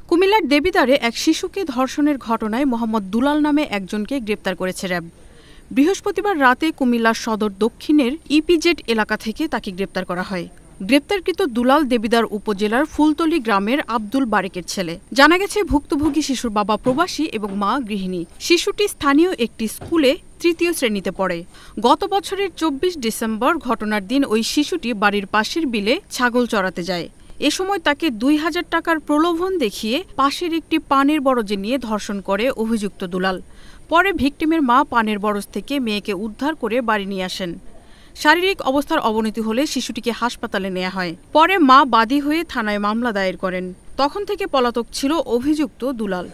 কুমিল্লার দেবিদ্বারে এক শিশুকে ধর্ষণের ঘটনায় মোহাম্মদ দুলাল নামে একজনকে গ্রেপ্তার করেছে র্যাব। বৃহস্পতিবার রাতে কুমিল্লার সদর দক্ষিণের ইপিজেড এলাকা থেকে তাকে গ্রেপ্তার করা হয়। গ্রেপ্তারকৃত দুলাল দেবিদ্বার উপজেলার ফুলতলী গ্রামের আব্দুল বারেকের ছেলে। জানা গেছে, ভুক্তভোগী শিশুর বাবা প্রবাসী এবং মা গৃহিণী। শিশুটি স্থানীয় একটি স্কুলে তৃতীয় শ্রেণীতে পড়ে। গত বছরের ২৪ ডিসেম্বর ঘটনার দিন ওই শিশুটি বাড়ির পাশের বিলে ছাগল চড়াতে যায়। এ সময় তাকে ২,০০০ টাকার প্রলোভন দেখিয়ে পাশের একটি পানের বরজে নিয়ে ধর্ষণ করে অভিযুক্ত দুলাল। পরে ভিকটিমের মা পানের বরজ থেকে মেয়েকে উদ্ধার করে বাড়ি নিয়ে আসেন। শারীরিক অবস্থার অবনতি হলে শিশুটিকে হাসপাতালে নেওয়া হয়। পরে মা বাদী হয়ে থানায় মামলা দায়ের করেন। তখন থেকে পলাতক ছিল অভিযুক্ত দুলাল।